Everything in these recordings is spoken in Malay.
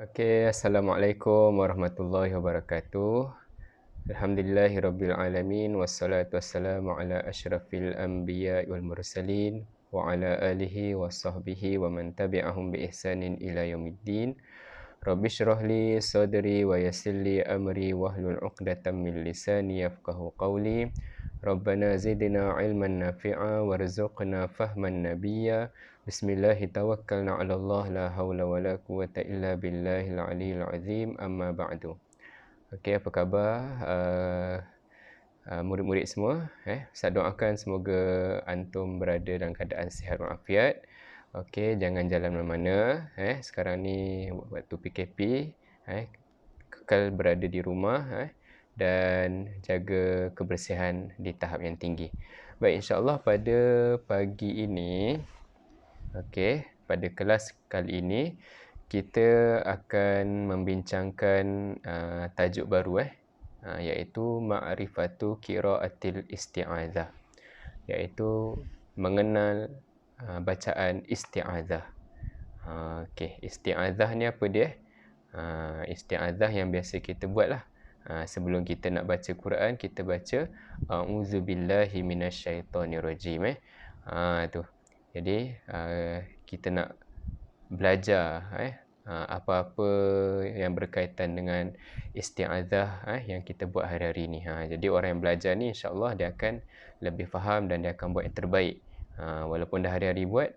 Assalamualaikum warahmatullahi wabarakatuh. Alhamdulillahirabbil alamin wassalatu wassalamu ala asyrafil anbiya'i wal mursalin wa ala alihi wa sahbihi wa man tabi'ahum bi ihsanin ila yaumiddin. Rabbi shrah li sadri wa yassir li amri wahlul 'uqdatam min lisani yafqahu qawli. Rabbana zidna ilman nafi'a warzuqna fahman nabiyya. Bismillahi tawakkalna 'ala Allah la haula wala quwwata illa billahil aliyyil azim. Amma ba'du. Okey, apa khabar murid-murid semua? Saya doakan semoga antum berada dalam keadaan sihat walafiat. Okey, jangan jalan mana-mana. Sekarang ni waktu PKP, kekal berada di rumah dan jaga kebersihan di tahap yang tinggi. Baik, insya-Allah pada pagi ini, pada kelas kali ini kita akan membincangkan tajuk baru iaitu ma'rifatu qiraatil isti'adzah, iaitu mengenal bacaan isti'adzah. Isti'adzah ni apa dia? Isti'adzah yang biasa kita buat lah. Sebelum kita nak baca Quran, kita baca a'udzubillahi minasyaitonirrajim. Tu. Jadi kita nak belajar apa-apa yang berkaitan dengan isti'adzah yang kita buat hari-hari ni. Jadi orang yang belajar ni insya-Allah dia akan lebih faham dan dia akan buat yang terbaik. Walaupun dah hari-hari buat,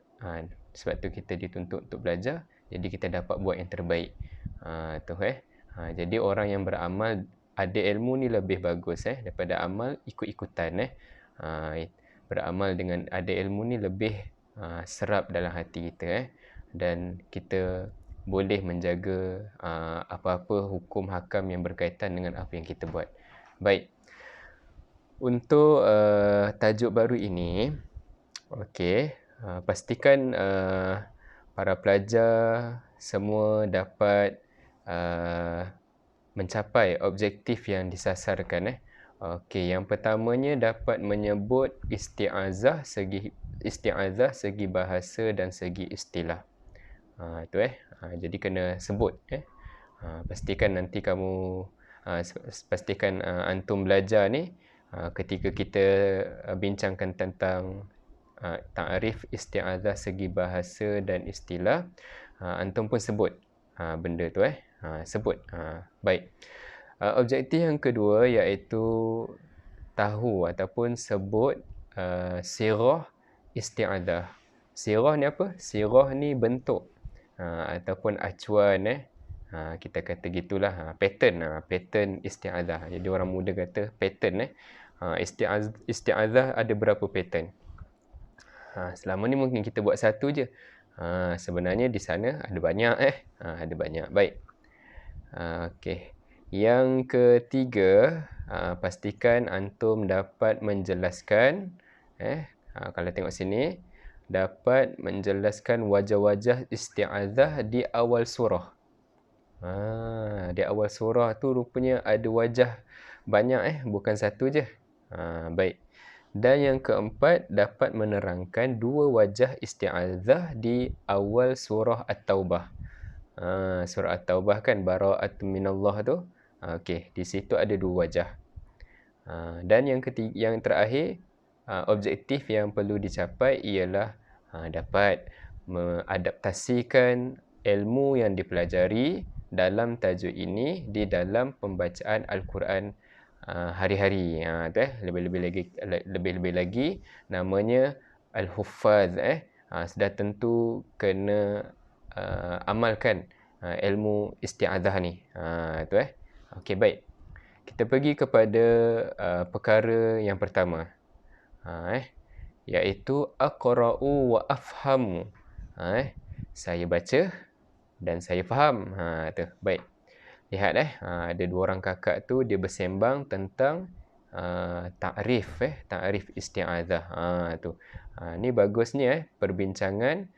sebab tu kita dituntut untuk belajar, jadi kita dapat buat yang terbaik. Jadi orang yang beramal ada ilmu ni lebih bagus daripada amal ikut-ikutan. Beramal dengan ada ilmu ni lebih serap dalam hati kita dan kita boleh menjaga apa-apa hukum hakam yang berkaitan dengan apa yang kita buat. Baik. Untuk tajuk baru ini, pastikan para pelajar semua dapat mencapai objektif yang disasarkan. Yang pertamanya dapat menyebut isti'adzah segi bahasa dan segi istilah. Jadi kena sebut. Pastikan nanti kamu pastikan antum belajar ni ketika kita bincangkan tentang ta'rif isti'adzah segi bahasa dan istilah, antum pun sebut benda tu sebut. Baik. Objektif yang kedua iaitu tahu ataupun sebut sirah isti'adzah. Sirah ni apa? Sirah ni bentuk ataupun acuan kita kata gitulah, pattern isti'adzah. Jadi orang muda kata pattern isti'adzah ada berapa pattern? Selama ni mungkin kita buat satu je. Sebenarnya di sana ada banyak ada banyak. Baik. Yang ketiga, pastikan antum dapat menjelaskan kalau tengok sini, dapat menjelaskan wajah-wajah isti'adzah di awal surah. Di awal surah tu rupanya ada wajah banyak bukan satu je. Baik. Dan yang keempat, dapat menerangkan dua wajah isti'adzah di awal surah At-Taubah. Surah At-Taubah kan bara'atun minallah tu. Di situ ada dua wajah. Dan yang terakhir, objektif yang perlu dicapai ialah dapat mengadaptasikan ilmu yang dipelajari dalam tajuk ini di dalam pembacaan Al-Quran hari-hari. Lebih-lebih lagi namanya Al-Huffaz. Sudah tentu kena amalkan ilmu isti'adzah ni. Baik. Kita pergi kepada perkara yang pertama. Iaitu aqra'u wa afhamu. Saya baca dan saya faham. Baik. Lihat ada dua orang kakak tu dia bersembang tentang ta'rif isti'adzah. Ni bagusnya perbincangan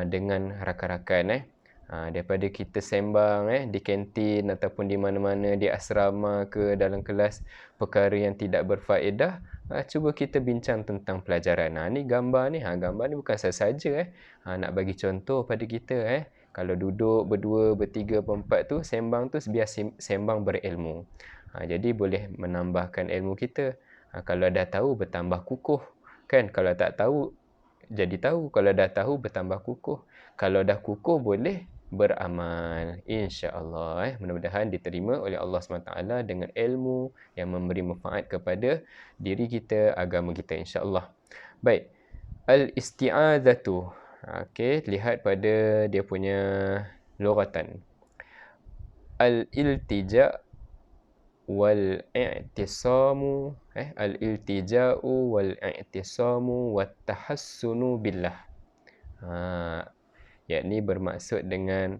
dengan rakan-rakan daripada kita sembang di kantin ataupun di mana-mana, di asrama ke dalam kelas, perkara yang tidak berfaedah, cuba kita bincang tentang pelajaran. Ni gambar ni, gambar ni bukan saja nak bagi contoh pada kita Kalau duduk berdua, bertiga, berempat tu, sembang tu biar sembang berilmu. Jadi boleh menambahkan ilmu kita. Kalau dah tahu, bertambah kukuh. Kan? Kalau tak tahu, jadi tahu. Kalau dah tahu, bertambah kukuh. Kalau dah kukuh, boleh beramal. InsyaAllah. Mudah-mudahan diterima oleh Allah SWT dengan ilmu yang memberi manfaat kepada diri kita, agama kita. InsyaAllah. Baik. Al-isti'adzatu. Okey, lihat pada dia punya lughatan. Al-iltija' wal-i'tisamu, al-iltija'u wal-i'tisamu wat-tahassunu billah. Yakni bermaksud dengan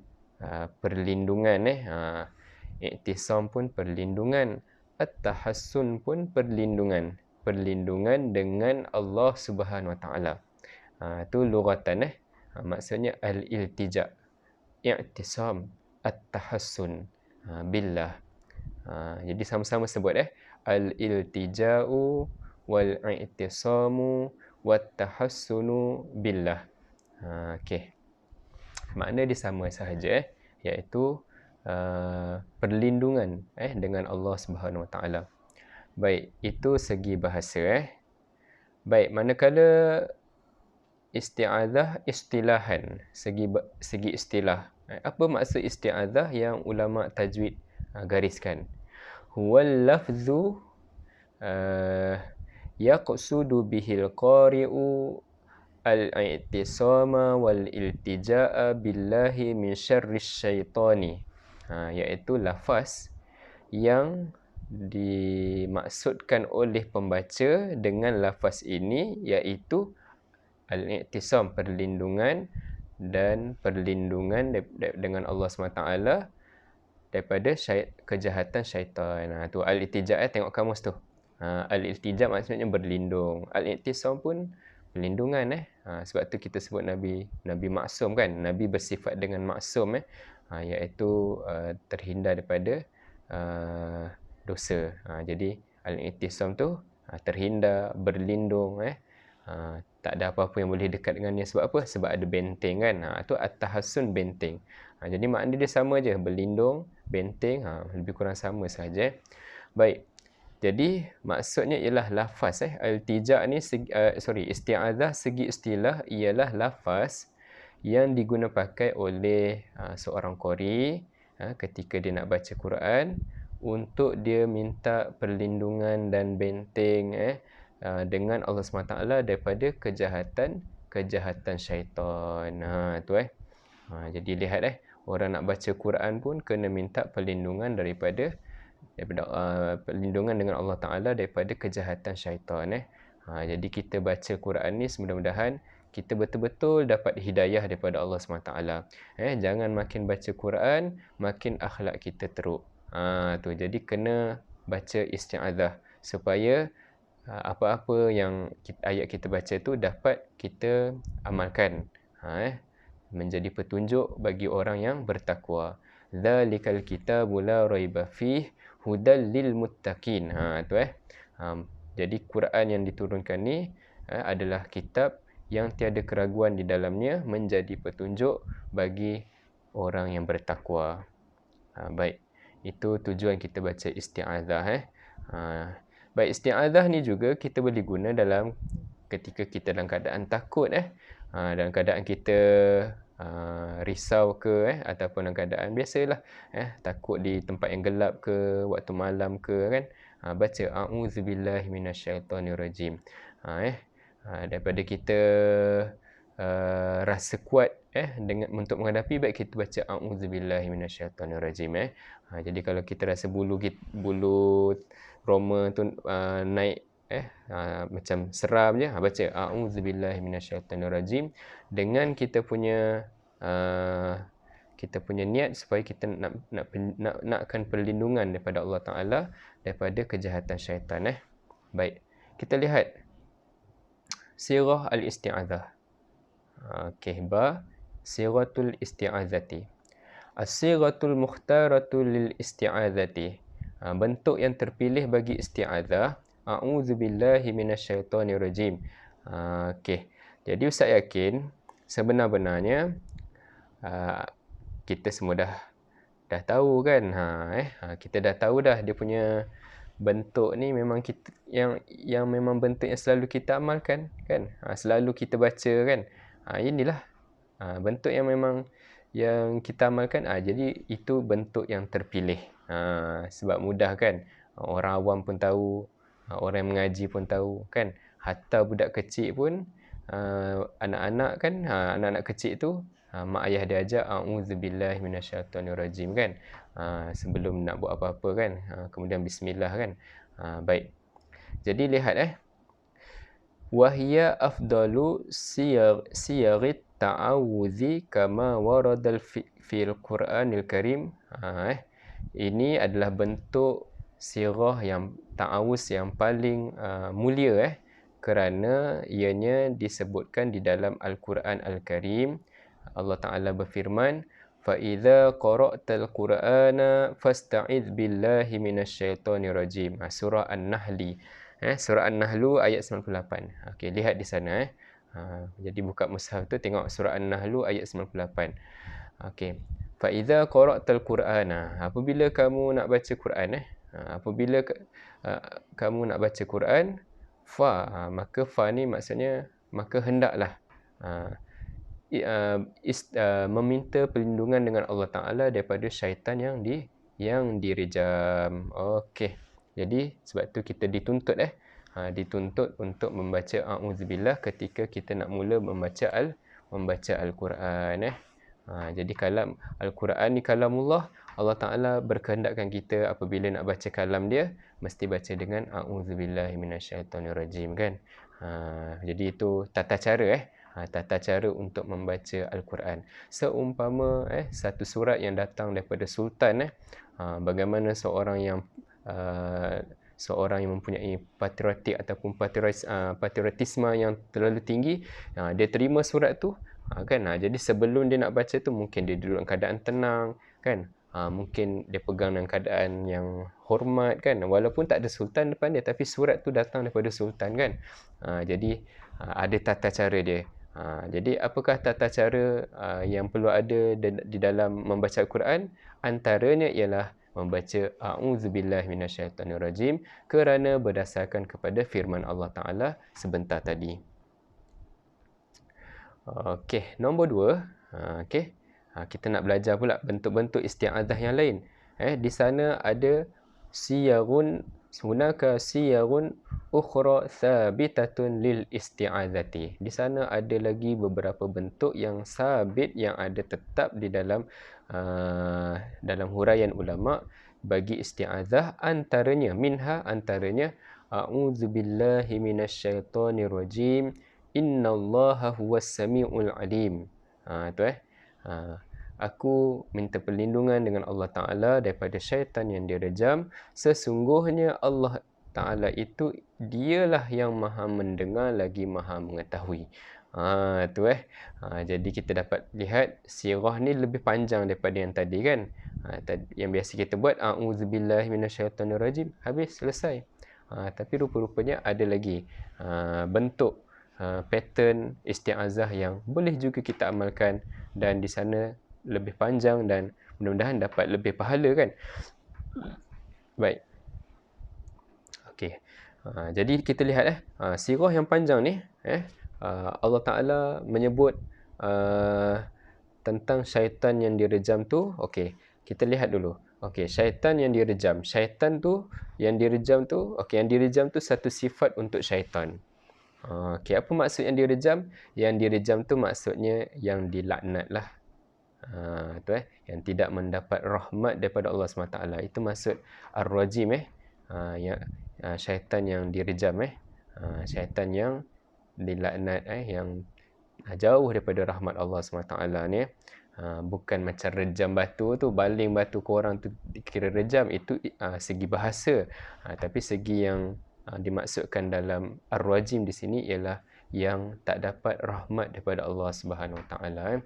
perlindungan. I'tisam pun perlindungan, at-tahassun pun perlindungan. Perlindungan dengan Allah Subhanahu Wa Taala. Tu lughatan. Maksudnya al-iltija', i'tisam, at-tahassun billah. Jadi sama-sama sebut al-iltija'u wal-i'tisamu wat-tahassunu billah. Okey. Makna dia sama sahaja, iaitu perlindungan dengan Allah Subhanahu Wa Taala. Baik, itu segi bahasa. Baik, manakala isti'adzah istilahan, segi istilah. Apa maksud isti'adzah yang ulama tajwid gariskan? Huwal lafzu yaqsudu bihil qari'u al-i'tisama wal-iltija'a billahi min syarris syaitani. Iaitu lafaz yang dimaksudkan oleh pembaca dengan lafaz ini, iaitu al-i'tisam, perlindungan, dan perlindungan dengan Allah SWT daripada kejahatan syaitan. Tu al-iltija', tengok kamus tu. Al-iltija' maksudnya berlindung. Al-i'tisam pun perlindungan. Sebab tu kita sebut Nabi maksum kan. Nabi bersifat dengan maksum, iaitu terhindar daripada dosa. Jadi al-i'tisam tu terhindar, berlindung. Tak ada apa-apa yang boleh dekat dengannya. Sebab apa? Sebab ada benteng kan. Tu at-tahassun, benteng. Jadi makna dia sama je. Berlindung, benteng, lebih kurang sama saja. Baik. Jadi maksudnya ialah lafaz. Al-tija' ni, isti'adzah segi istilah ialah lafaz yang diguna pakai oleh seorang qari ketika dia nak baca Quran untuk dia minta perlindungan dan benteng dengan Allah SWT daripada kejahatan syaitan. Jadi lihat orang nak baca Quran pun kena minta perlindungan daripada perlindungan dengan Allah Ta'ala daripada kejahatan syaitan. Jadi kita baca Quran ni mudah-mudahan kita betul-betul dapat hidayah daripada Allah SWT. Jangan makin baca Quran makin akhlak kita teruk. Jadi kena baca isti'adzah supaya apa-apa yang ayat kita baca tu dapat kita amalkan, menjadi petunjuk bagi orang yang bertakwa. Dzalikal kitabu la raiba fih hudal lil muttaqin. Jadi Quran yang diturunkan ni adalah kitab yang tiada keraguan di dalamnya, menjadi petunjuk bagi orang yang bertakwa. Baik, itu tujuan kita baca isti'adzah. Baik, isti'adzah ni juga kita boleh guna dalam ketika kita dalam keadaan takut, dalam keadaan kita risau ke, ataupun dalam keadaan biasalah, takut di tempat yang gelap ke, waktu malam ke kan, baca a'udzubillahi minasyaitonirrajim. Daripada kita rasa kuat dengan untuk menghadapi, baik kita baca a'udzubillahi minasyaitonirrajim. Jadi kalau kita rasa bulu roma tu naik macam seram je, baca a'udzubillahi minasyaitonirrajim dengan kita punya niat supaya kita nakkan perlindungan daripada Allah Taala daripada kejahatan syaitan. Baik, kita lihat sirah al-isti'adzah. Siratul isti'adzati. As-siratul mukhtaratu lil isti'adzati. Bentuk yang terpilih bagi isti'adzah, a'udzubillahi minasyaitonirrajim. Jadi Ustaz yakin sebenar-benarnya kita semua dah tahu kan. Kita dah tahu dah dia punya bentuk ni memang kita yang memang bentuk yang selalu kita amalkan kan. Selalu kita baca kan. Inilah bentuk yang memang yang kita amalkan. Jadi itu bentuk yang terpilih. Sebab mudah kan. Orang awam pun tahu, orang yang mengaji pun tahu kan. Hatta budak kecil pun, anak-anak kan, anak-anak kecil tu mak ayah dia ajar a'udzubillahi minasyaitonirrajim kan. Sebelum nak buat apa-apa kan, kemudian bismillah kan. Baik. Jadi lihat wahya afdalu siyarit ta'awudzi kama waradal fil Qur'anil Karim. Ini adalah bentuk sirah yang ta'awuz yang paling mulia kerana ianya disebutkan di dalam Al-Quran Al-Karim. Allah Ta'ala berfirman, فَإِذَا قَرَأْتَ الْقُرْآنَ فَاسْتَعِذْ بِاللَّهِ مِنَ الشَّيْطَانِ الرَّجِيمِ. Surah An-Nahl. Surah An-Nahl ayat 98. Okey, lihat di sana. Jadi buka mushaf tu, tengok surah An-Nahl ayat 98. Okey. فَإِذَا قَرَأْتَ الْقُرْآنَ. Apabila kamu nak baca Quran, apabila kamu nak baca Quran, maka ni maksudnya maka hendaklah meminta perlindungan dengan Allah Ta'ala daripada syaitan yang direjam. Okey. Jadi sebab tu kita dituntut dituntut untuk membaca a'udzubillah ketika kita nak mula membaca Al-Quran. Jadi kalam Al-Quran ni kalamullah. Allah Ta'ala berkehendakkan kita apabila nak baca kalam dia mesti baca dengan a'udzubillahi minasyaitonirrajim kan. Jadi itu tata cara tata cara untuk membaca Al-Quran. Seumpama satu surat yang datang daripada sultan, bagaimana seorang yang mempunyai patriotik ataupun patriotisme yang terlalu tinggi, dia terima surat tu kan. Jadi sebelum dia nak baca tu mungkin dia duduk dalam keadaan tenang kan. Mungkin dia pegang dalam keadaan yang hormat kan, walaupun tak ada sultan depan dia, tapi surat tu datang daripada sultan kan. Jadi ada tata cara dia. Jadi apakah tata cara yang perlu ada di dalam membaca Al-Quran? Antaranya ialah membaca a'udzubillahi minasyaitonirrajim kerana berdasarkan kepada firman Allah Ta'ala sebentar tadi. Okey, nombor 2. Okey. Kita nak belajar pula bentuk-bentuk isti'adzah yang lain. Di sana ada hunaka siyarun ukhra thabitatun lil isti'adzati. Di sana ada lagi beberapa bentuk yang sabit, yang ada tetap di dalam huraian ulama bagi isti'adzah. Antaranya a'udzubillahi minasyaitonirrajim, innallaha huwas samiul alim. Aku minta perlindungan dengan Allah Ta'ala daripada syaitan yang direjam. Sesungguhnya Allah Ta'ala itu dialah yang maha mendengar lagi maha mengetahui. Jadi kita dapat lihat sirah ni lebih panjang daripada yang tadi kan. Yang biasa kita buat a'udzubillahi minasyaitonirrajim, habis, selesai. Tapi rupa-rupanya ada lagi bentuk pattern isti'azah yang boleh juga kita amalkan, dan di sana lebih panjang dan mudah-mudahan dapat lebih pahala kan. Baik. Okey. Jadi kita lihat sirah yang panjang ni Allah Ta'ala menyebut tentang syaitan yang direjam tu. Okey, kita lihat dulu. Okey, syaitan yang direjam. Syaitan tu yang direjam tu, okey, yang direjam tu satu sifat untuk syaitan. Okey, apa maksud yang direjam? Yang direjam tu maksudnya yang dilaknat lah. Yang tidak mendapat rahmat daripada Allah SWT. Itu maksud ar-rajim syaitan yang direjam syaitan yang dilaknat yang jauh daripada rahmat Allah SWT ni. Bukan macam rejam batu tu, baling batu ke orang tu dikira rejam. Itu segi bahasa. Tapi segi yang dimaksudkan dalam ar-rajim di sini ialah yang tak dapat rahmat daripada Allah Subhanahu Wa Taala.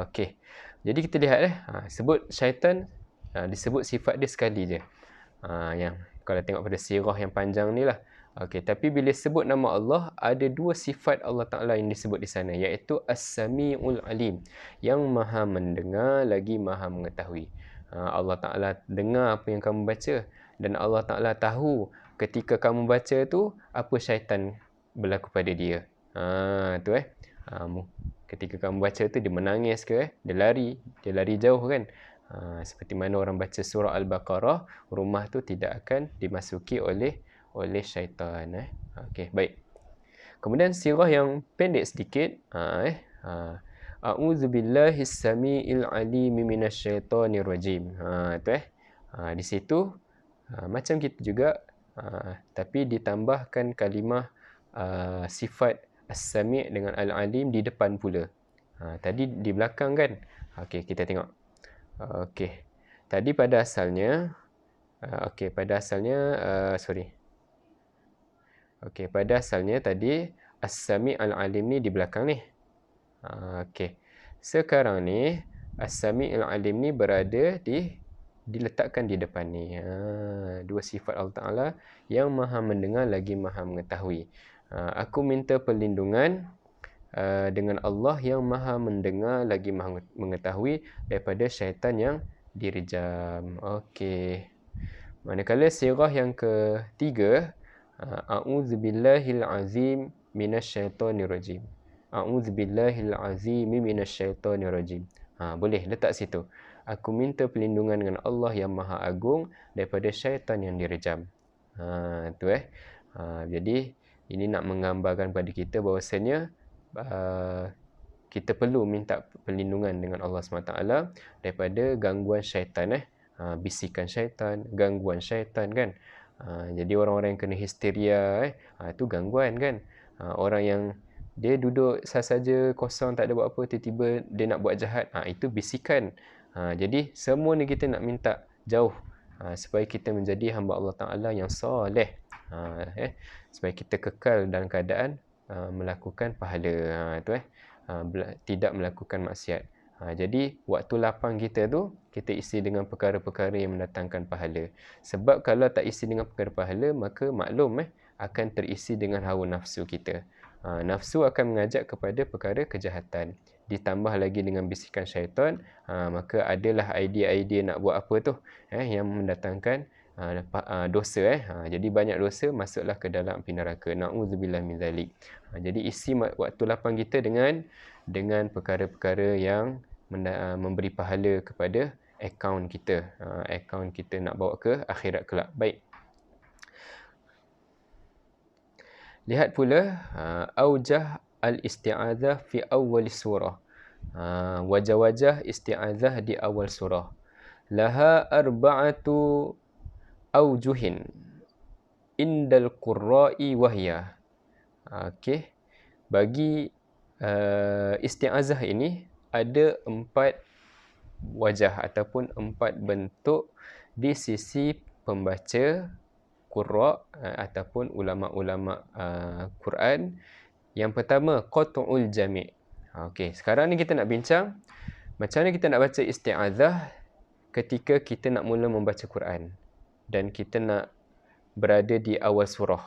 Okey. Jadi kita lihat sebut syaitan, disebut sifat dia sekali je. Yang kalau tengok pada sirah yang panjang ni lah, Okey, tapi bila sebut nama Allah, ada dua sifat Allah Ta'ala yang disebut di sana, iaitu As-Sami'ul Alim, yang maha mendengar lagi maha mengetahui. Allah Ta'ala dengar apa yang kamu baca, dan Allah Ta'ala tahu ketika kamu baca tu, apa syaitan berlaku pada dia. Tu ketika kamu baca tu, dia menangis ke, dia lari jauh kan. Seperti mana orang baca surah Al-Baqarah, rumah tu tidak akan dimasuki oleh syaitan. Okey, baik. Kemudian sirah yang pendek sedikit. A'udzubillahis samiil alim minasyaitonir rajim. Di situ macam kita juga, tapi ditambahkan kalimah sifat as-sami' dengan al-alim di depan pula. Tadi di belakang kan. Okey, kita tengok. Okey. Tadi pada asalnya pada asalnya tadi As-Sami' Al-Alim ni di belakang ni. Okey. Sekarang ni As-Sami' Al-Alim ni diletakkan di depan ni. Dua sifat Allah Ta'ala yang maha mendengar lagi maha mengetahui. Aku minta perlindungan dengan Allah yang maha mendengar lagi maha mengetahui daripada syaitan yang direjam. Okey. Manakala sirah yang ketiga, A'udzubillahil azim minasyaitonir rajim. A'udzubillahil azim minasyaitonir rajim. Boleh letak situ. Aku minta perlindungan dengan Allah yang maha agung daripada syaitan yang direjam. Jadi ini nak menggambarkan pada kita bahawasanya kita perlu minta perlindungan dengan Allah SWT daripada gangguan syaitan, bisikan syaitan, gangguan syaitan kan. Jadi orang-orang yang kena histeria, itu gangguan kan. Orang yang dia duduk saja kosong, tak ada buat apa, tiba-tiba dia nak buat jahat, itu bisikan. Jadi semua ni kita nak minta jauh, supaya kita menjadi hamba Allah Ta'ala yang soleh, supaya kita kekal dalam keadaan melakukan pahala, tidak melakukan maksiat. Jadi waktu lapang kita tu, kita isi dengan perkara-perkara yang mendatangkan pahala. Sebab kalau tak isi dengan perkara pahala, maka maklum akan terisi dengan hawa nafsu kita. Nafsu akan mengajak kepada perkara kejahatan. Ditambah lagi dengan bisikan syaitan, maka adalah idea-idea nak buat apa tu yang mendatangkan dosa. Jadi banyak dosa masuklah ke dalam api neraka. Na'udzubillah min zalik. Jadi isi waktu lapang kita dengan perkara-perkara yang memberi pahala kepada akaun kita. Akaun kita nak bawa ke akhirat kelak. Baik. Lihat pula aujah al-isti'adzah fi awal surah. Wajah-wajah isti'adzah di awal surah. Laha arba'atu aujuhin indal qurra'i wahya. Okey. Bagi isti'adzah ini ada 4 wajah ataupun 4 bentuk di sisi pembaca qurra ataupun ulama-ulama Quran. Yang pertama, qat'ul jami'. Okey, sekarang ni kita nak bincang macam mana kita nak baca isti'adzah ketika kita nak mula membaca Quran dan kita nak berada di awal surah.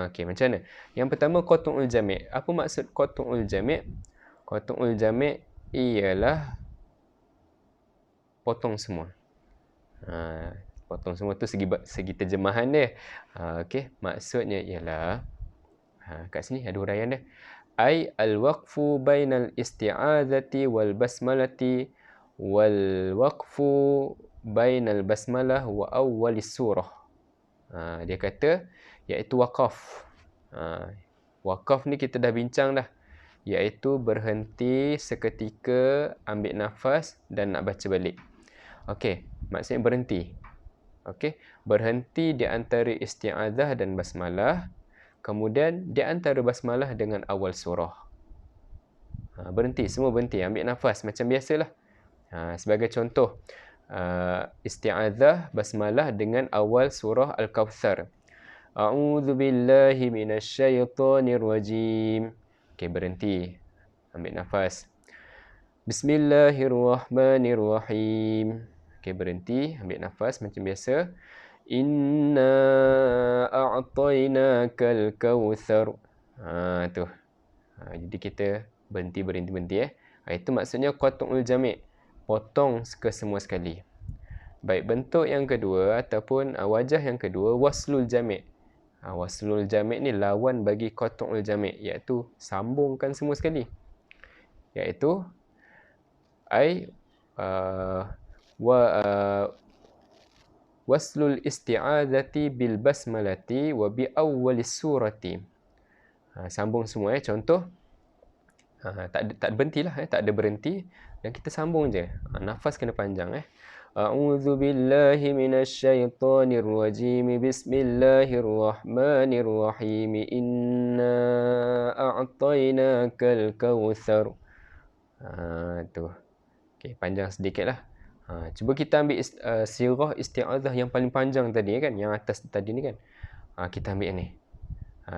Okey, macam mana? Yang pertama, qat'ul jami'. Apa maksud qat'ul jami'? Qat'ul jami' ialah potong semua. Potong semua tu segi terjemahan dia. Okey, maksudnya ialah kat sini ada huraian dia. Ai al-waqfu bainal isti'adzati wal basmalati wal waqfu bainal basmalah wa awwalis surah. Dia kata iaitu waqaf. Waqaf ni kita dah bincang dah, iaitu berhenti seketika, ambil nafas dan nak baca balik. Okey, maksudnya berhenti. Okey, berhenti di antara isti'adzah dan basmalah, kemudian di antara basmalah dengan awal surah. Berhenti, semua berhenti, ambil nafas macam biasalah. Sebagai contoh, isti'adzah basmalah dengan awal surah Al-Kawthar. A'udzubillahi minasyaitonir rajim. Okey, berhenti, ambil nafas. Bismillahirrahmanirrahim. Okey, berhenti, ambil nafas macam biasa. Inna a'tainakal kautsar. Tu. Jadi kita berhenti. Itu maksudnya qat'ul jami'. Potong ke semua sekali. Baik, bentuk yang kedua ataupun wajah yang kedua, waslul jami'. Waslul jami' ni lawan bagi qat'ul jami', iaitu sambungkan semua sekali. Iaitu waslul isti'adzati bil basmalati wa bi awwalis surati. Sambung semua contoh. Tak berhentilah, tak ada berhenti, dan kita sambung je. Nafas kena panjang. A'udzu billahi minasyaitonir rajim. Bismillahirrahmanirrahim. Inna a'tainakal kautsar. Tu. Okey, panjang sedikitlah. Cuba kita ambil sirah isti'adzah yang paling panjang tadi kan, yang atas tadi ni kan. Kita ambil ni.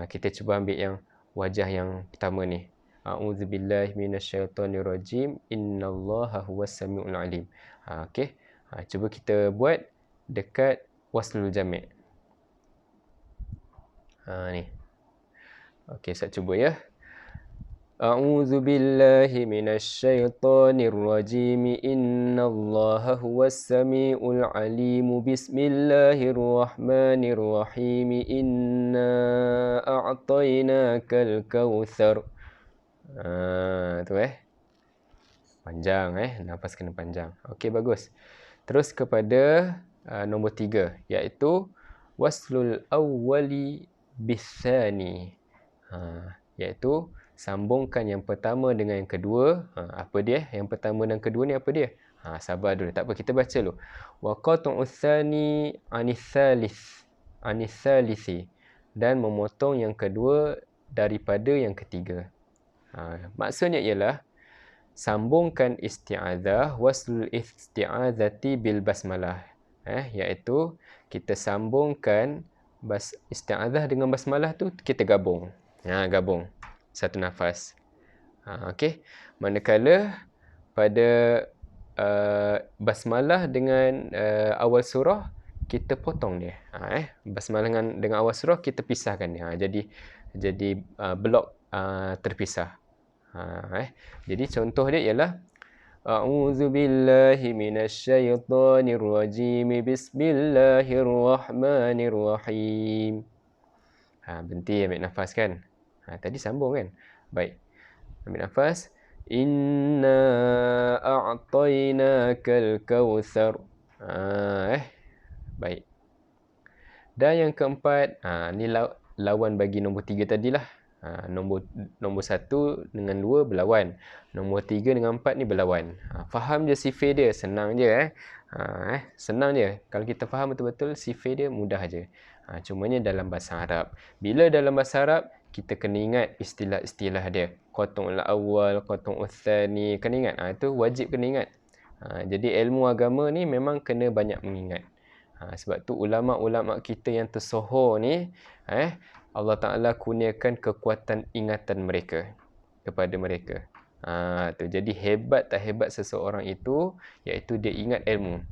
Kita cuba ambil yang wajah yang pertama ni. A'udzubillahi minasyaitonirrajim. Innallaha huwas samiul alim. Okey. Cuba kita buat dekat waslul jami'. Ni. Okey, saya cuba ya. A'udzubillahi minasyaitonirrajim. Innallaha huwas samiul alim. Bismillahirrahmanirrahim. Inna a'tainakal kautsar. Tu panjang nafas kena panjang. Okey, bagus. Terus kepada nombor 3, iaitu waslul awwali bisani. Iaitu sambungkan yang pertama dengan yang kedua. Apa dia? Yang pertama dan kedua ni apa dia? Sabar dulu, tak apa, kita baca dulu. Wa qat'us tsani anis tsalisi, dan memotong yang kedua daripada yang ketiga. Maksudnya ialah sambungkan isti'adzah, waslul isti'adzati bil basmalah. Iaitu kita sambungkan isti'adzah dengan basmalah tu, kita gabung. Gabung satu nafas. Okey. Manakala pada basmalah dengan awal surah, kita potong dia. Basmalah dengan awal surah kita pisahkan dia. Jadi blok terpisah. Jadi contoh dia ialah A'udzubillahi minasyaitonirrajim. Bismillahirrahmanirrahim. Berhenti, ambil nafas kan. Tadi sambung kan. Baik, ambil nafas. Inna a'tainakal kautsar. Baik. Dan yang keempat, ni lawan bagi nombor 3 tadilah. Nombor 1 dengan 2 berlawan. Nombor 3 dengan 4 ni berlawan. Faham je sifir dia, senang je. Senang je. Kalau kita faham betul-betul sifir dia, mudah je. Cumanya dalam bahasa Arab. Bila dalam bahasa Arab, kita kena ingat istilah-istilah dia. Qat'ul awal, qat'ul tsani, kena ingat. Itu wajib kena ingat. Jadi ilmu agama ni memang kena banyak mengingat. Sebab tu ulama'-ulama' kita yang tersohor ni, Allah Ta'ala kurniakan kekuatan ingatan mereka kepada mereka. Jadi hebat tak hebat seseorang itu, iaitu dia ingat ilmu.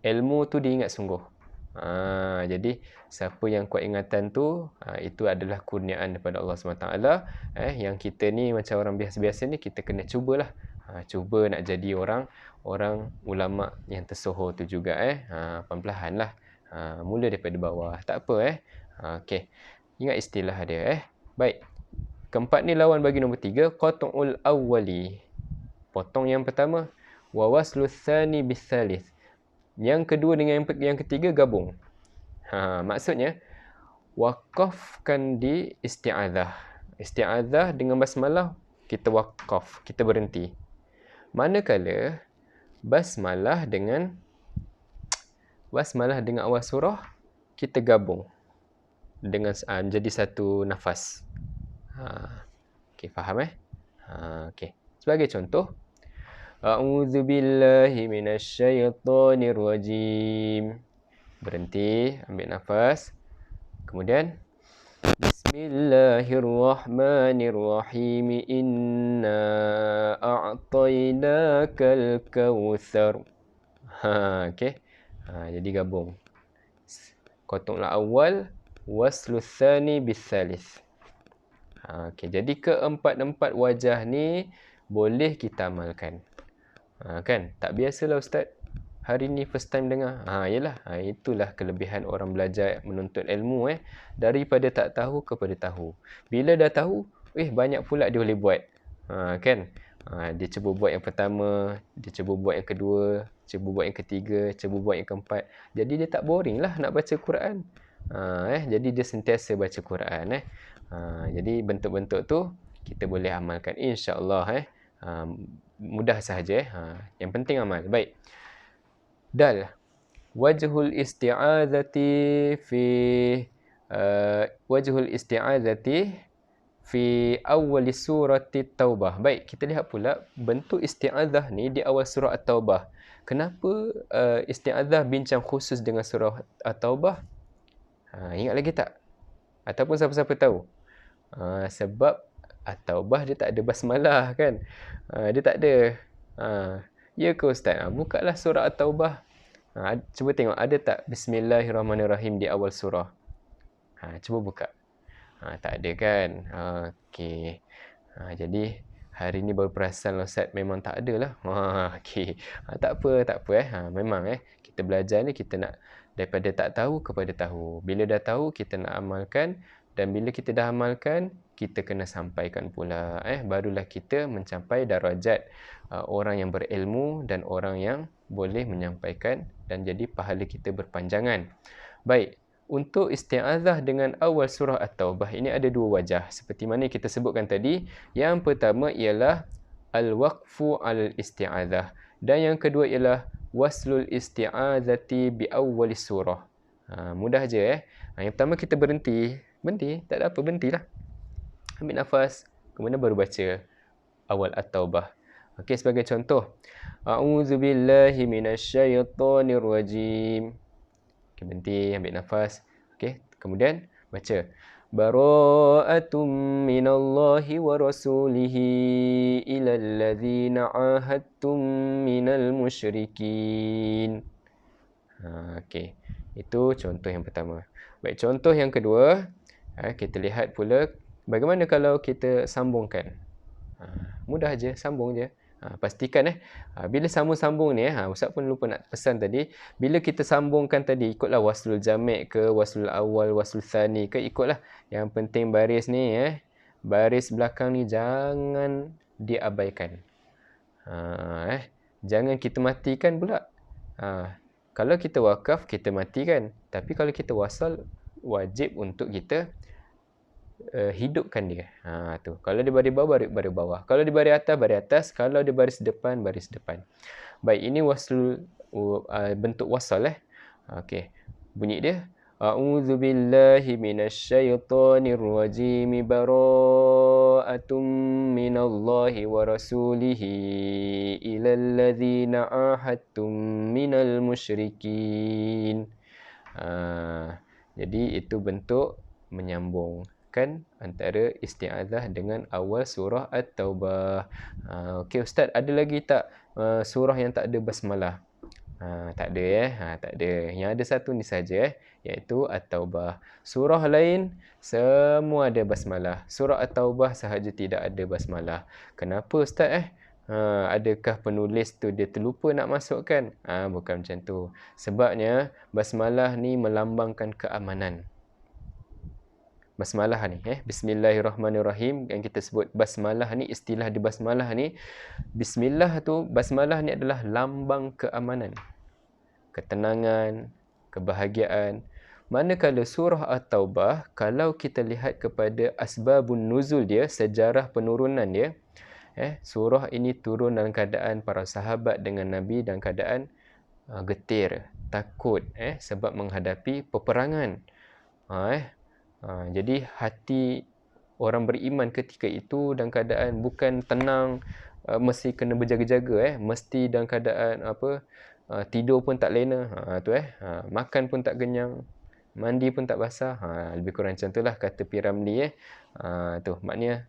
Ilmu tu dia ingat sungguh. Jadi siapa yang kuat ingatan tu, itu adalah kurniaan daripada Allah SWT. Yang kita ni macam orang biasa-biasa ni, kita kena cubalah. Cuba nak jadi orang ulama' yang tersohor tu juga. Perlahan-lahan lah. Mula daripada bawah. Tak apa. Okey. Ingat istilah dia. Baik. Keempat ni lawan bagi nombor 3. Qat'ul awwali. Potong yang pertama. Wa waslus tsani bis tsalits. Yang kedua dengan yang ketiga gabung. Maksudnya wakafkan di isti'adzah. Isti'adzah dengan basmalah kita wakaf, kita berhenti. Manakala basmalah dengan awal surah kita gabung dengan jadi satu nafas. Okey, faham okey. Sebagai contoh, A'udzubillahi minasyaitonirrajim. Berhenti, ambil nafas. Kemudian Bismillahirrahmanirrahim. Inna a'tainakal kautsar. Okey. Jadi gabung. Qat'ul awal waslu tsani bis-tsalits. Okey, jadi keempat-empat wajah ni boleh kita amalkan. Kan? Tak biasalah ustaz. Hari ni first time dengar. Yalah. Itulah kelebihan orang belajar menuntut ilmu daripada tak tahu kepada tahu. Bila dah tahu, banyak pula dia boleh buat. Kan? Dia cuba buat yang pertama, dia cuba buat yang kedua, cuba buat yang ketiga, cuba buat yang keempat. Jadi dia tak boring lah nak baca Quran. Jadi dia sentiasa baca Quran. Jadi bentuk-bentuk tu kita boleh amalkan insya-Allah. Mudah sahaja. Yang penting amal. Baik. Dal. Wajhul isti'adzati fi wajhul isti'adzati fi awal surati Taubah. Baik, kita lihat pula bentuk isti'adzah ni di awal surah At-Taubah. Kenapa isti'adzah bincang khusus dengan surah At-Taubah? Ingat lagi tak? Ataupun siapa-siapa tahu? Sebab At-Taubah dia tak ada basmalah kan? Dia tak ada. Ya ke ustaz? Bukalah surah At-Taubah. Cuba tengok ada tak Bismillahirrahmanirrahim di awal surah? Cuba buka. Tak ada kan? Okey. Jadi hari ni baru perasan ustaz memang tak ada lah. Okey. Tak apa. Memang kita belajar ni kita nak daripada tak tahu kepada tahu. Bila dah tahu kita nak amalkan, dan bila kita dah amalkan kita kena sampaikan pula. Barulah kita mencapai darajat orang yang berilmu dan orang yang boleh menyampaikan dan jadi pahala kita berpanjangan. Baik, untuk isti'adzah dengan awal surah At-Taubah ini ada dua wajah seperti mana kita sebutkan tadi. Yang pertama ialah al-waqfu al-isti'adzah dan yang kedua ialah waslul isti'adzati bi awwalis surah. Mudah je Yang pertama kita berhenti, tak ada apa, berhentilah. Ambil nafas, kemudian baru baca awal At-Taubah. Okey, sebagai contoh, a'udzubillahi minasyaitonir rajim. Okey, berhenti, ambil nafas. Okey, kemudian baca bara'atum minallahi wa rasulihi ilal ladzina ahadtum minal musyrikin. Okey, itu contoh yang pertama. Baik, contoh yang kedua, kita lihat pula bagaimana kalau kita sambungkan. Mudah je, sambung je. Pastikan bila sambung-sambung ni Ustaz pun lupa nak pesan tadi, bila kita sambungkan tadi ikutlah waslul jami' ke waslul awal, waslul tsani ke, ikutlah. Yang penting baris ni baris belakang ni jangan diabaikan. Jangan kita matikan pula. Kalau kita wakaf kita matikan, tapi kalau kita wasal wajib untuk kita hidupkan dia. Tu. Kalau di baris bawah, baris bawah. Kalau di baris atas. Kalau di baris depan, baris depan. Baik, ini waslul bentuk wasal Okey. Bunyi dia a'udzubillahi minasyaitonir rajim bara'atum minallahi wa rasulihi ilal ladzina ahadtum minal musyrikin. Jadi itu bentuk menyambung antara isti'adzah dengan awal surah At-Taubah. Okey ustaz, ada lagi tak surah yang tak ada basmalah? Tak ada tak ada. Yang ada satu ni saja iaitu At-Taubah. Surah lain semua ada basmalah. Surah At-Taubah sahaja tidak ada basmalah. Kenapa ustaz adakah penulis tu dia terlupa nak masukkan? Bukan macam tu. Sebabnya basmalah ni melambangkan keamanan. Basmalah ni Bismillahirrahmanirrahim yang kita sebut basmalah ni, istilah di basmalah ni, bismillah tu, basmalah ni adalah lambang keamanan, ketenangan, kebahagiaan. Manakala surah At-Taubah, kalau kita lihat kepada asbabun nuzul dia, sejarah penurunan dia, surah ini turun dalam keadaan para sahabat dengan Nabi dalam keadaan getir, takut sebab menghadapi peperangan. Jadi hati orang beriman ketika itu dalam keadaan bukan tenang, mesti kena berjaga-jaga, mesti dalam keadaan tidur pun tak lena, makan pun tak kenyang, mandi pun tak basah, lebih kurang macam itulah kata Piramli tu maknanya.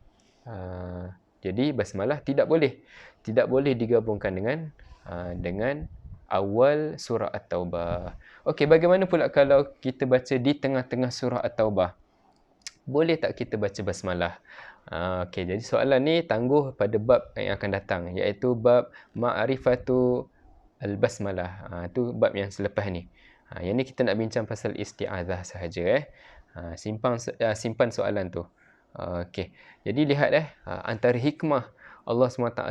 Jadi basmalah tidak boleh digabungkan dengan awal surah At-Taubah. Okey, bagaimana pula kalau kita baca di tengah-tengah surah At-Taubah? Boleh tak kita baca basmalah? Okey, jadi soalan ni tangguh pada bab yang akan datang, iaitu bab ma'rifatu al-basmalah. Tu bab yang selepas ni. Yang ni kita nak bincang pasal isti'azah sahaja. Simpan soalan tu. Okey. Jadi lihat antara hikmah Allah SWT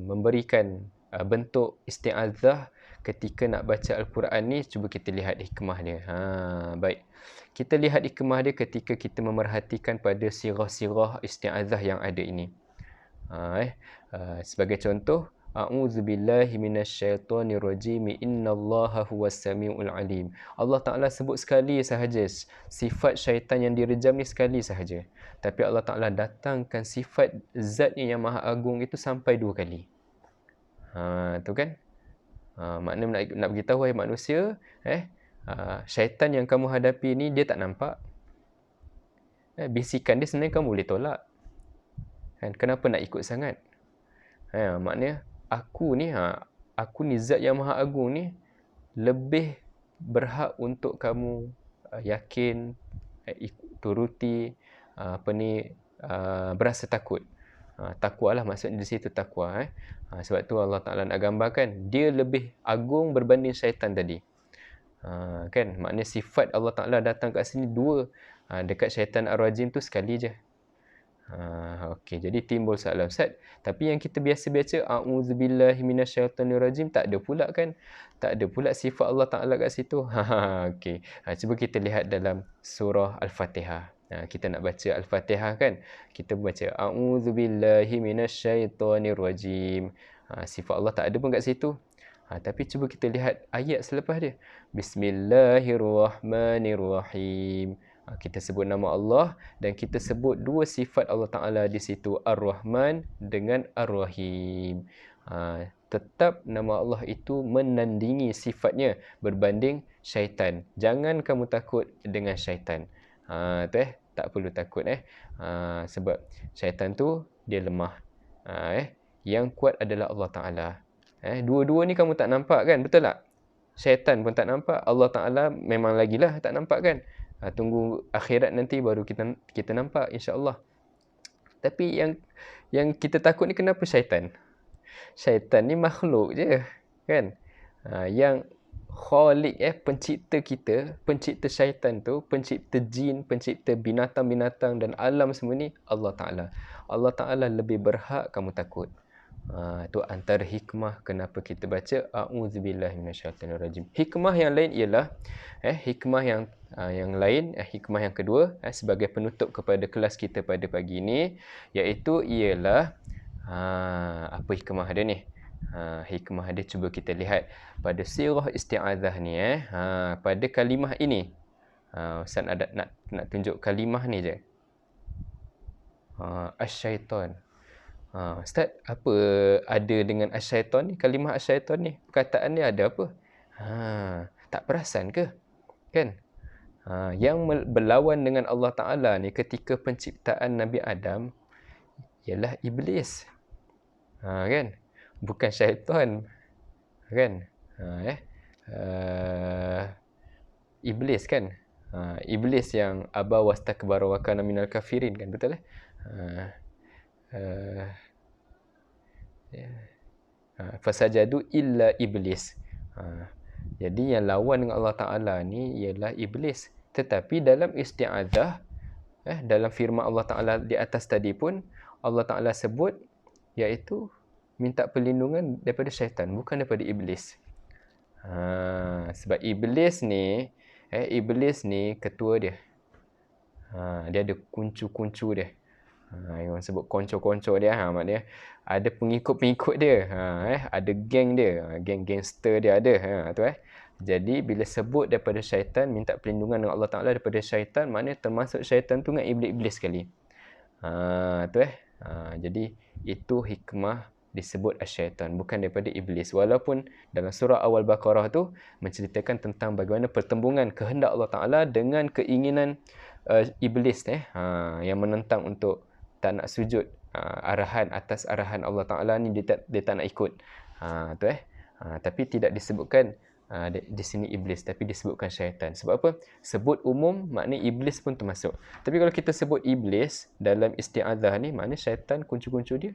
memberikan bentuk isti'azah ketika nak baca Al-Quran ni, cuba kita lihat hikmah dia. Baik. Kita lihat hikmah dia ketika kita memerhatikan pada sirah-sirah isti'azah yang ada ini. Sebagai contoh, A'udzubillahi minasyaitonirrajim. Innallaha huwas samiul alim. Allah Ta'ala sebut sekali sahaja sifat syaitan yang direjam ni, sekali sahaja. Tapi Allah Ta'ala datangkan sifat zatnya yang maha agung itu sampai 2 kali. Tu kan? Makna nak beritahu, wahai manusia, syaitan yang kamu hadapi ni dia tak nampak. Bisikan dia sebenarnya kamu boleh tolak. Kenapa nak ikut sangat? Maknanya aku ni zat yang maha agung ni lebih berhak untuk kamu yakin, turuti, berasa takut. Takwa lah maksudnya di situ, takwa. Sebab tu Allah Ta'ala nak gambarkan dia lebih agung berbanding syaitan tadi. Kan, maknanya sifat Allah Ta'ala datang kat sini 2. Dekat syaitan ar-rajim tu sekali je. Okey, jadi timbul soalan, Ustaz, tapi yang kita biasa baca a'udzubillahi minasyaitonirrajim tak ada pula kan? Tak ada pula sifat Allah Ta'ala kat situ. Okey. Cuba kita lihat dalam surah Al-Fatihah. Kita nak baca Al-Fatihah kan? Kita baca a'udzubillahi minasyaitonirrajim. Sifat Allah tak ada pun kat situ. Tapi cuba kita lihat ayat selepas dia. Bismillahirrahmanirrahim. Kita sebut nama Allah dan kita sebut 2 sifat Allah Ta'ala di situ, Ar-Rahman dengan Ar-Rahim. Tetap nama Allah itu menandingi sifatnya berbanding syaitan. Jangan kamu takut dengan syaitan. Tak perlu takut. Sebab syaitan tu dia lemah. Yang kuat adalah Allah Ta'ala. Dua-dua ni kamu tak nampak kan? Betul tak? Syaitan pun tak nampak, Allah Ta'ala memang lagilah tak nampak kan? Tunggu akhirat nanti baru kita nampak, insya-Allah. Tapi yang kita takut ni kenapa syaitan? Syaitan ni makhluk je, kan? Yang Khalik, pencipta kita, pencipta syaitan tu, pencipta jin, pencipta binatang-binatang dan alam semua ni Allah Ta'ala. Allah Ta'ala lebih berhak kamu takut. Tu antara hikmah kenapa kita baca a'udzubillahi minasyaitonirrajim. Hikmah yang lain ialah hikmah yang lain, hikmah yang kedua sebagai penutup kepada kelas kita pada pagi ini, iaitu ialah apa hikmah dia ni? Hikmah dia cuba kita lihat pada sirah isti'azah ni. Pada kalimah ini, Ustaz ada nak tunjuk kalimah ni je. Asyaitan. Ustaz, apa ada dengan asyaitan ni? Kalimah asyaitan ni, perkataan dia ada apa? Tak perasan ke? Kan? Yang berlawan dengan Allah Ta'ala ni ketika penciptaan Nabi Adam ialah iblis. Kan? Bukan syaitan. Kan? Iblis kan? Iblis yang aba wastakbara wa kana minal kafirin kan? Betul fasajadu illa iblis. Jadi yang lawan dengan Allah Ta'ala ni ialah iblis. Tetapi dalam isti'adzah, dalam firman Allah Ta'ala di atas tadi pun, Allah Ta'ala sebut iaitu minta perlindungan daripada syaitan, bukan daripada iblis. Sebab iblis ni ketua dia. Dia ada kuncu-kuncu dia. Yang sebut konco-konco dia, maknanya ada pengikut-pengikut dia, ada geng dia, geng gangster dia ada, Jadi bila sebut daripada syaitan, minta perlindungan dengan Allah Ta'ala daripada syaitan, maknanya termasuk syaitan tu dengan iblis-iblis sekali. Jadi itu hikmah disebut asyaitan, bukan daripada iblis. Walaupun dalam surah awal Baqarah tu menceritakan tentang bagaimana pertembungan kehendak Allah Ta'ala dengan keinginan iblis yang menentang untuk tak nak sujud atas arahan Allah Ta'ala ni, dia tak nak ikut. Tapi tidak disebutkan di sini iblis, tapi disebutkan syaitan. Sebab apa? Sebut umum, maknanya iblis pun termasuk. Tapi kalau kita sebut iblis dalam isti'adzah ni, maknanya syaitan kuncu-kuncu dia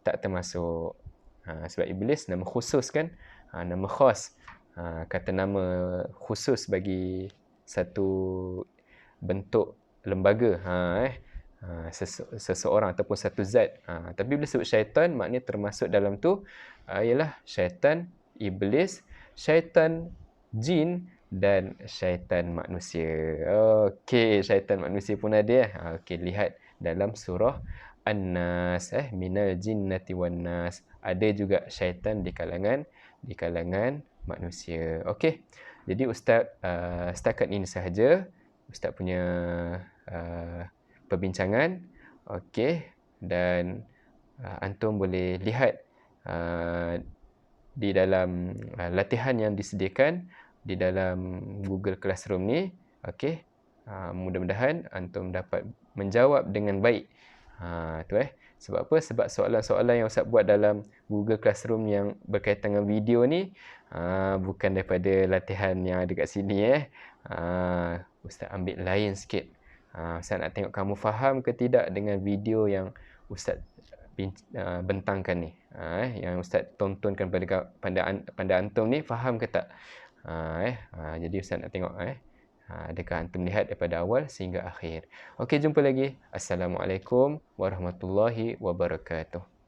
tak termasuk. Sebab iblis nama khusus kan, nama khas. Kata nama khusus bagi satu bentuk lembaga, seseorang ataupun satu zat. Tapi bila sebut syaitan, maknanya termasuk dalam tu ialah syaitan, iblis, syaitan jin dan syaitan manusia. Okey, syaitan manusia pun ada. Okey, lihat dalam surah An-Nas, minal jinnati wan nas. Ada juga syaitan di kalangan manusia. Okey. Jadi ustaz setakat ini sahaja ustaz punya perbincangan. Okey, dan antum boleh lihat di dalam latihan yang disediakan di dalam Google Classroom ni. Okey, mudah-mudahan antum dapat menjawab dengan baik. Tu sebab apa? Sebab soalan-soalan yang ustaz buat dalam Google Classroom yang berkaitan dengan video ni bukan daripada latihan yang ada kat sini. Ustaz ambil lain sikit. Ustaz nak tengok kamu faham ke tidak dengan video yang ustaz bentangkan ni. Yang ustaz tontonkan pada antum ni, faham ke tak? Jadi ustaz nak tengok adakah antum lihat daripada awal sehingga akhir. Okey, jumpa lagi. Assalamualaikum warahmatullahi wabarakatuh.